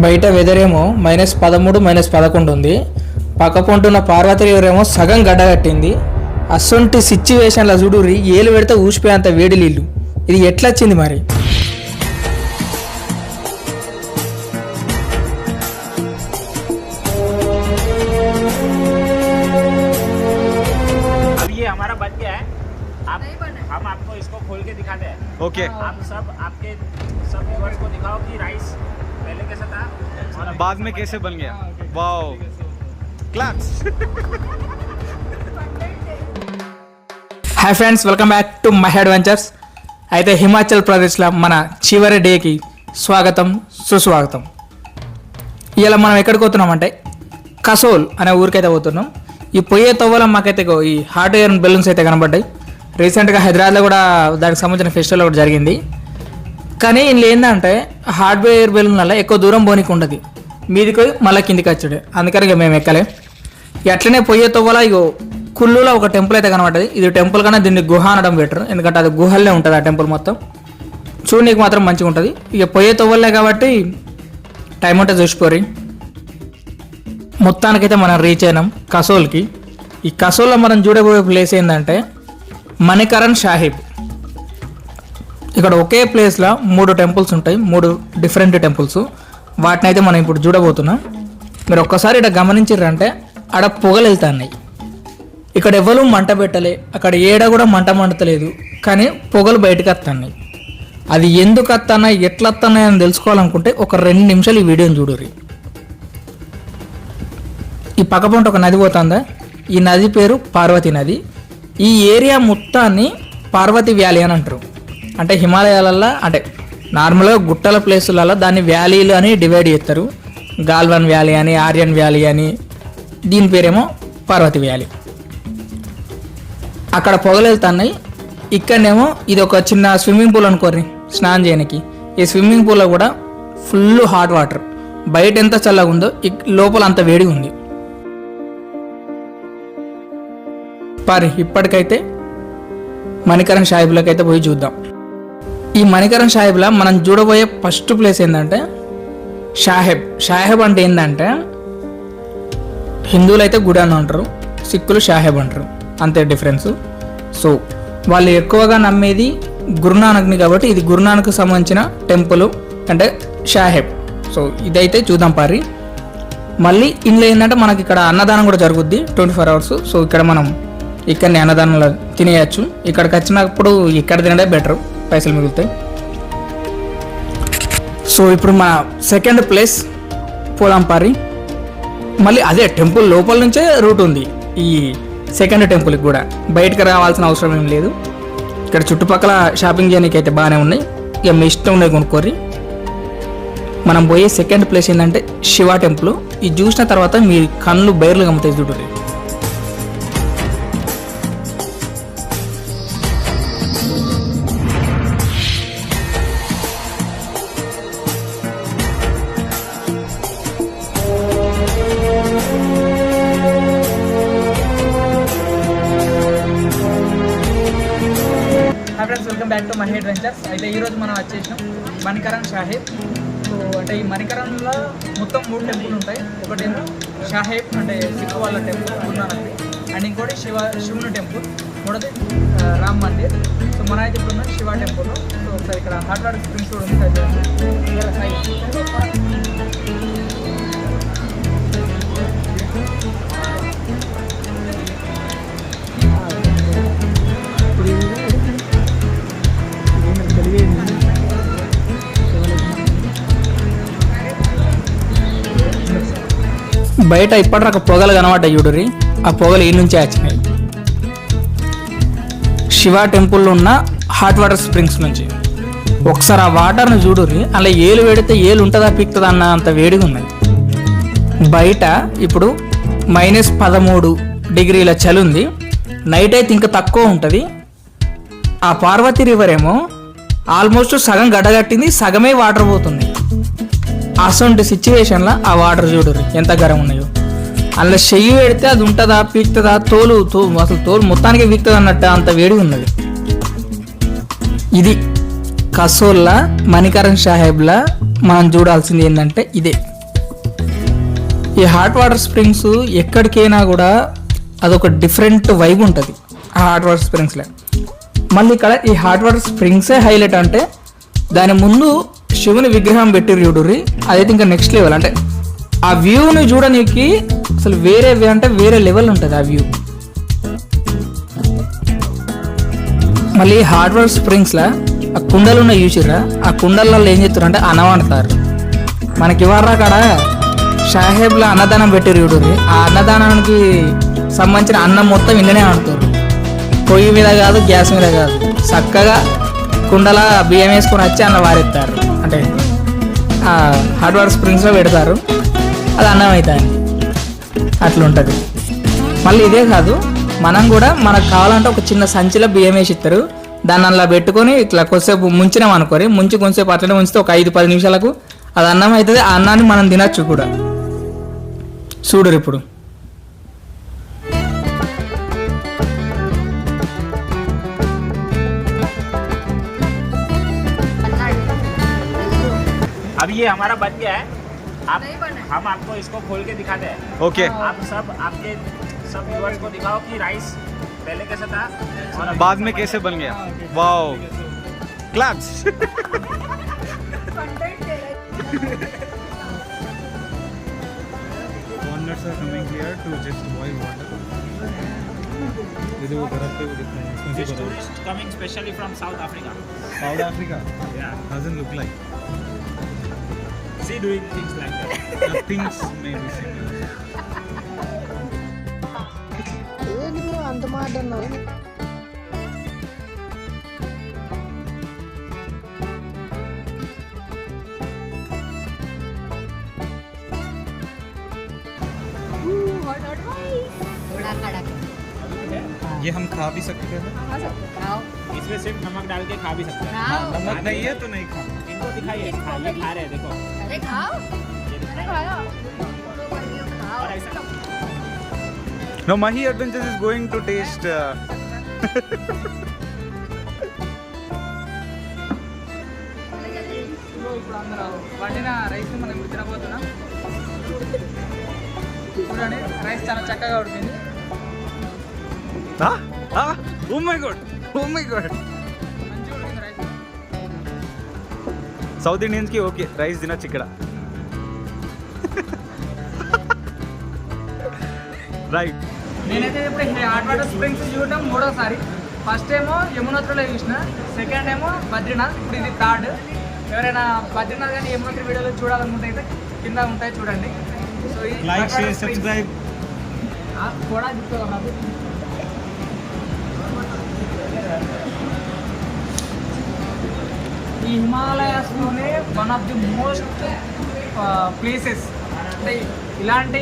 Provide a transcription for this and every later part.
బయట వెదర్ ఏమో -13 -11 ఉంది. పక్క పొంటున్న పార్వతి ఏమో సగం గడ్డగట్టింది. అసొంటి సిచ్యువేషన్లో చూడుర్రి, ఏలు పెడితే ఊసిపోయేంత వేడి నీళ్ళు. ఇది ఎట్లా వచ్చింది మరి? हमारा बन गया है, हम आपको इसको खोल के दिखाते हैं. ओके. आप सब आपके सब व्यूअर्स को दिखाओ कि राइस पहले कैसा था और बाद में कैसे बन गया. Wow, claps. Hi friends, welcome back to my adventures. అయితే హిమాచల్ ప్రదేశ్లో మన చివరి డేకి స్వాగతం సుస్వాగతం. ఇలా మనం ఎక్కడికి పోతున్నామంటే కసోల్ అనే ఊరికైతే పోతున్నాం. ఈ పొయ్యే తవ్వలో మాకైతే ఈ హాట్ ఎయిర్ బెలూన్స్ అయితే కనబడ్డాయి. రీసెంట్గా హైదరాబాద్లో కూడా దానికి సంబంధించిన ఫెస్టివల్ ఒకటి జరిగింది. కానీ ఇందులో ఏంటంటే హాట్ ఎయిర్ బెలూన్ వల్ల ఎక్కువ దూరం పోనీకి ఉండదు, మీదికి మళ్ళీ కిందికి వచ్చాడు. అందుకని ఇక మేము ఎక్కలే. ఎట్లనే పొయ్యే తవ్వల ఇగో కుల్లులో ఒక టెంపుల్ అయితే కనబడ్డది. ఇది టెంపుల్ కన్నా దీన్ని గుహ అనడం బెటర్, ఎందుకంటే అది గుహల్లే ఉంటుంది ఆ టెంపుల్ మొత్తం. చూడనీకి మాత్రం మంచిగా ఉంటుంది. ఇక పొయ్యే తవ్వలే కాబట్టి టైం ఉంటే చూసిపోరి. మొత్తానికైతే మనం రీచ్ అయినాం కసోల్కి. ఈ కసోల్లో మనం చూడబోయే ప్లేస్ ఏంటంటే మణికరణ్ సాహిబ్. ఇక్కడ ఒకే ప్లేస్లో 3 టెంపుల్స్ ఉంటాయి, 3 డిఫరెంట్ టెంపుల్స్. వాటిని అయితే మనం ఇప్పుడు చూడబోతున్నాం. మీరు ఒక్కసారి ఇక్కడ గమనించారంటే ఆడ పొగలు వెళ్తున్నాయి. ఇక్కడ ఎవరు మంట పెట్టలే, అక్కడ ఏడ కూడా మంట మండతలేదు, కానీ పొగలు బయటకు వస్తున్నాయి. అది ఎందుకు వస్తున్నాయి, ఎట్లా వస్తున్నాయి అని తెలుసుకోవాలనుకుంటే ఒక 2 నిమిషాలు ఈ వీడియోని చూడుర్రి. ఈ పక్క పొంట ఒక నది పోతుందా, ఈ నది పేరు పార్వతి నది. ఈ ఏరియా మొత్తాన్ని పార్వతి వ్యాలీ అని అంటారు. అంటే హిమాలయాలలో, అంటే నార్మల్గా గుట్టల ప్లేసులలో దాన్ని వ్యాలీలు అని డివైడ్ చేస్తారు. గాల్వన్ వ్యాలీ అని, ఆర్యన్ వ్యాలీ అని. దీని పేరేమో పార్వతి వ్యాలీ. అక్కడ పొగలు వెళ్తున్నాయి. ఇక్కడనేమో ఇది ఒక చిన్న స్విమ్మింగ్ పూల్ అనుకోర్రి స్నానం చేయడానికి. ఈ స్విమ్మింగ్ పూల్లో కూడా ఫుల్ హాట్ వాటర్. బయట ఎంత చల్లగా ఉందో లోపల అంత వేడిగా ఉంది. పారి ఇప్పటికైతే మణికరణ్ సాహిబ్లోకి అయితే పోయి చూద్దాం. ఈ మణికరణ్ సాహిబ్లో మనం చూడబోయే ఫస్ట్ ప్లేస్ ఏంటంటే సాహెబ్. సాహెబ్ అంటే ఏంటంటే హిందువులు అయితే గుడి అని అంటారు, సిక్కులు సాహెబ్ అంటారు, అంతే డిఫరెన్స్. సో వాళ్ళు ఎక్కువగా నమ్మేది గురునానక్ని కాబట్టి ఇది గురునానక్ సంబంధించిన టెంపుల్ అంటే సాహెబ్. సో ఇదైతే చూద్దాం పారి. మళ్ళీ ఇందులో ఏంటంటే మనకి ఇక్కడ అన్నదానం కూడా జరుగుద్ది 24 hours. సో ఇక్కడ మనం ఇక్కడనే అన్నదానంలో తినేయచ్చు. ఇక్కడికి వచ్చినప్పుడు ఇక్కడ తినడే బెటర్, పైసలు మిగులుతాయి. సో ఇప్పుడు మన సెకండ్ ప్లేస్ పోదాం పారి. మళ్ళీ అదే టెంపుల్ లోపల నుంచే రూట్ ఉంది ఈ సెకండ్ టెంపుల్కి కూడా, బయటకు రావాల్సిన అవసరం ఏం లేదు. ఇక్కడ చుట్టుపక్కల షాపింగ్ చేయడానికి అయితే బాగానే ఉన్నాయి, ఇక మీ ఇష్టం ఉన్నాయి కొనుక్కోర్రి. మనం పోయే సెకండ్ ప్లేస్ ఏంటంటే శివ టెంపుల్. ఇది చూసిన తర్వాత మీ కళ్ళు బయర్లు గమ్ముతాయి చూడండి. Hi friends, welcome back to my adventures. అయితే ఈరోజు మనం వచ్చేసాం మణికరణ్ సాహిబ్. సో అంటే ఈ మణికరణ్లో మొత్తం 3 టెంపుల్ ఉంటాయి. ఒకటేమో సాహెబ్ అంటే సిక్కు వాళ్ళ టెంపుల్ గురునానక్, అండ్ ఇంకోటి శివుని టెంపుల్, మూడోది రామ్ మందిర్. సో మన అయితే ఇప్పుడు ఉన్న శివ టెంపుల్. సో ఒకసారి ఇక్కడ హాట్ వాటర్ స్ప్రింగ్స్ కూడా ఉంది. బయట ఇప్పటిదాకా పొగలు కనబడ్డాయి చూడుర్రి. ఆ పొగలు ఈ నుంచే వచ్చినాయి శివ టెంపుల్లో ఉన్న హాట్ వాటర్ స్ప్రింగ్స్ నుంచి. ఒకసారి ఆ వాటర్ని చూడుర్రి, అలా ఏలు పెడితే ఏలు ఉంటుందా పీక్తుందా అన్న అంత వేడిగా ఉన్నాయి. బయట ఇప్పుడు -13 degrees చలి ఉంది. నైట్ అయితే ఇంకా తక్కువ ఉంటుంది. ఆ పార్వతి రివర్ ఏమో ఆల్మోస్ట్ సగం గడ్డగట్టింది, సగమే వాటర్ పోతుంది. అసొంటి సిచ్యువేషన్లో ఆ వాటర్ చూడరు ఎంత గరం ఉన్నాయో. అందులో చెయ్యి పెడితే అది ఉంటుందా పీక్తుందా, అసలు తోలు మొత్తానికి పీక్తుంది అన్నట్టు అంత వేడి ఉన్నది. ఇది కసోల్లా మణికరణ్ సాహెబ్లా మనం చూడాల్సింది ఏంటంటే ఇదే. ఈ హాట్ వాటర్ స్ప్రింగ్స్ ఎక్కడికైనా కూడా అదొక డిఫరెంట్ వైబ్ ఉంటుంది ఆ హాట్ వాటర్ స్ప్రింగ్స్లో. మళ్ళీ ఇక్కడ ఈ హాట్ వాటర్ స్ప్రింగ్సే హైలైట్ అంటే దాని ముందు శివుని విగ్రహం పెట్టి చూడుర్రి, అదైతే ఇంకా నెక్స్ట్ లెవెల్. అంటే ఆ వ్యూని చూడడానికి అసలు వేరే లెవెల్ ఉంటుంది ఆ వ్యూ. మళ్ళీ హాట్ వాటర్ స్ప్రింగ్స్లో ఆ కుండలు ఉన్నాయి చూసిర్రా, ఆ కుండలలో ఏం చేస్తారు అంటే అన్నం వండుతారు. మనకి ఇవాళ కాడ షాహేబ్లో అన్నదానం పెట్టిరు చూడుర్రి, ఆ అన్నదానానికి సంబంధించిన అన్నం మొత్తం ఇళ్ళనే వండుతారు. పొయ్యి మీద కాదు, గ్యాస్ మీద కాదు, చక్కగా కుండల బియ్యం వేసుకొని వచ్చి అన్నం వారెత్తారు. అంటే హాట్ వాటర్ స్ప్రింగ్స్లో పెడతారు, అది అన్నం అవుతుంది. అట్లుంటుంది. మళ్ళీ ఇదే కాదు, మనం కూడా మనకు కావాలంటే ఒక చిన్న సంచిలో బియ్యం వేసి ఇస్తారు, దాన్ని అలా పెట్టుకొని ఇట్లా కొద్దిసేపు ముంచినాం అనుకోని, ముంచి కొంచెంసేపు అట్లనే ఉంచితే ఒక 5-10 నిమిషాలకు అది అన్నం అవుతుంది. ఆ అన్నాన్ని మనం తినచ్చు కూడా. చూడరు ఇప్పుడు. अब ये हमारा बन गया है, हम आपको इसको खोल के दिखाते हैं। Okay. आप आपके सब व्यूअर्स को दिखाओ कि राइस पहले कैसा था और अभी बाद में कैसे बन गया. Wow. Claps. Walnuts are coming here to just boil water. ये देखो बर्फ पे वो दिख रहा है, इसमें से This बर्फ. tourist coming specially from South Africa. South Africa Yeah, doesn't look like. see doing things like that. The things may be similar. थोड़ा कड़क है। ये हम खा भी सकते हैं. खा सकते हो, खाओ इसमें सिर्फ नमक डाल के खा भी सकते हैं। खाओ नमक नहीं है तो नहीं खा. इनको दिखाइए, ये खा रहे हैं, देखो अरे खाओ ये दिखा अरे रहे हैं। खाओ खाओ और ऐसा No, Mahi Adventures is going to taste. ఇప్పుడు అందరూ వండిన రైస్ మనం ఇప్పుడు తినబోతున్నాం. చూడండి, రైస్ చాలా చక్కగా ఉడికింది. Ah? Ah? Oh my god. Oh my god. మంచిగా ఉడికింది రైస్. సౌత్ ఇండియన్స్ కి ఓకే రైస్ తినచ్చు ఇక్కడ. రైట్. నేనైతే ఇప్పుడు హాట్ వాటర్ స్ప్రింగ్స్ చూడటం 3వసారి. ఫస్ట్ ఏమో యమునోత్రిలో చూసిన, సెకండ్ ఏమో బద్రీనాథ్, ఇప్పుడు ఇది థర్డ్. ఎవరైనా బద్రీనాథ్ కానీ యమునోత్రి వీడియోలో చూడాలనుకుంటే అయితే కింద ఉంటాయి చూడండి. సో ఈ Like, hot share, water springs. subscribe. కూడా చెప్తాను నాకు. ఈ హిమాలయాస్లోనే one of the most places. అంటే ఇలాంటి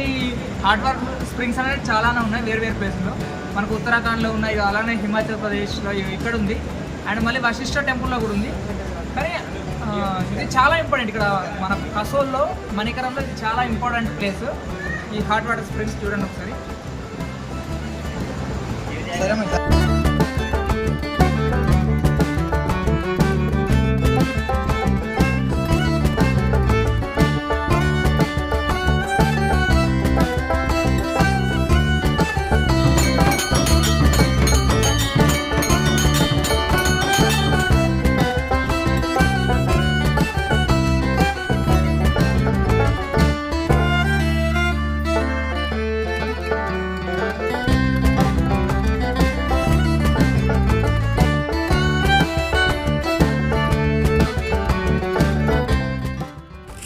హాట్ వాటర్ స్ప్రింగ్స్ అనేవి చాలానే ఉన్నాయి వేరు వేరు ప్లేస్లో. మనకు ఉత్తరాఖండ్లో ఉన్నాయి, అలానే హిమాచల్ ప్రదేశ్లో ఇక్కడ ఉంది, అండ్ మళ్ళీ వశిష్ఠ టెంపుల్లో కూడా ఉంది. కానీ ఇది చాలా ఇంపార్టెంట్. ఇక్కడ మన కసోల్లో, మణికరంలో ఇది చాలా ఇంపార్టెంట్ ప్లేస్. ఈ హాట్ వాటర్ స్ప్రింగ్స్ చూడండి ఒకసారి.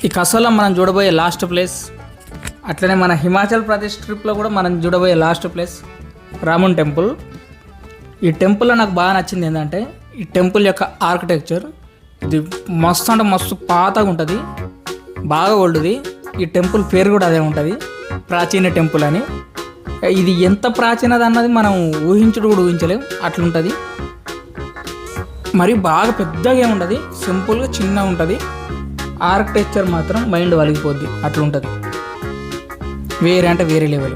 ఈ కసోల్లో మనం చూడబోయే లాస్ట్ ప్లేస్, అట్లనే మన హిమాచల్ ప్రదేశ్ ట్రిప్లో కూడా మనం చూడబోయే లాస్ట్ ప్లేస్ రామున్ టెంపుల్. ఈ టెంపుల్లో నాకు బాగా నచ్చింది ఏంటంటే ఈ టెంపుల్ యొక్క ఆర్కిటెక్చర్. ఇది మస్తు అంటే మస్తు పాతగా ఉంటుంది, బాగా ఓల్డ్ది. ఈ టెంపుల్ పేరు కూడా అదే ఉంటుంది, ప్రాచీన టెంపుల్ అని. ఇది ఎంత ప్రాచీనది అన్నది మనం ఊహించుడు కూడా ఊహించలేం, అట్లుంటుంది. మరి బాగా పెద్దగా ఏముంటుంది, సింపుల్గా చిన్నగా ఉంటుంది. ఆర్కిటెక్చర్ మాత్రం మైండ్ వలిగిపోద్ది, అట్లుంటుంది. వేరే అంటే వేరే లెవెల్.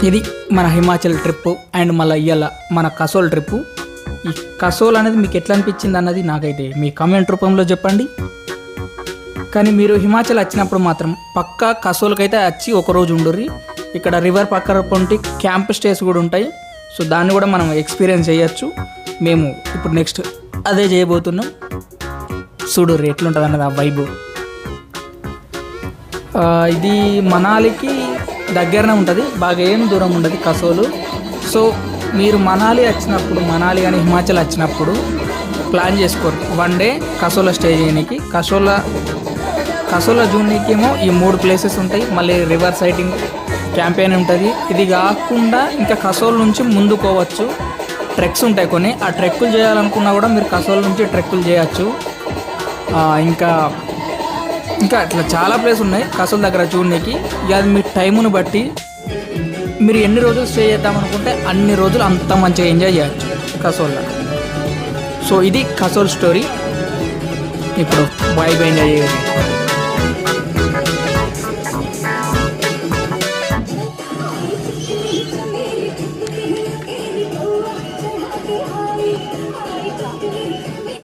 ఇది మన హిమాచల్ ట్రిప్పు అండ్ మళ్ళీ ఇవాళ మన కసోల్ ట్రిప్పు. ఈ కసోల్ అనేది మీకు ఎట్లా అనిపించింది అన్నది నాకైతే మీ కామెంట్ రూపంలో చెప్పండి. కానీ మీరు హిమాచల్ వచ్చినప్పుడు మాత్రం పక్కా కసోల్కైతే వచ్చి ఒకరోజు ఉండుర్రి. ఇక్కడ రివర్ పక్కన పొంటి క్యాంప్ స్టేస్ కూడా ఉంటాయి. సో దాన్ని కూడా మనం ఎక్స్పీరియన్స్ చేయొచ్చు. మేము ఇప్పుడు నెక్స్ట్ అదే చేయబోతున్నాం. చూడుర్రి ఎట్లుంటుంది అన్నది ఆ వైబు. ఇది మనాలికి దగ్గరనే ఉంటుంది, బాగా ఏం దూరం ఉండదు కసోలు. సో మీరు మనాలి వచ్చినప్పుడు, మనాలి కానీ హిమాచల్ వచ్చినప్పుడు ప్లాన్ చేసుకోరు 1 డే కసోలా స్టే చేయడానికి. కసోలా జూన్కి ఏమో ఈ 3 ప్లేసెస్ ఉంటాయి. మళ్ళీ రివర్ సైటింగ్ క్యాంపెయిన్ ఉంటుంది. ఇది కాకుండా ఇంకా కసోల్ నుంచి ముందుకోవచ్చు, ట్రెక్స్ ఉంటాయి కొన్ని. ఆ ట్రెక్కులు చేయాలనుకున్నా కూడా మీరు కసోల్ నుంచి ట్రెక్కులు చేయొచ్చు. ఇంకా ఇట్లా చాలా ప్లేస్ ఉన్నాయి కసోల్ దగ్గర చూడడానికి. ఇక అది మీ టైమును బట్టి మీరు ఎన్ని రోజులు స్టే చేద్దామనుకుంటే అన్ని రోజులు అంత మంచిగా ఎంజాయ్ చేయొచ్చు కసోల్లో. సో ఇది కసోల్ స్టోరీ. ఇప్పుడు వైబ్ ఎంజాయ్ చేయాలి.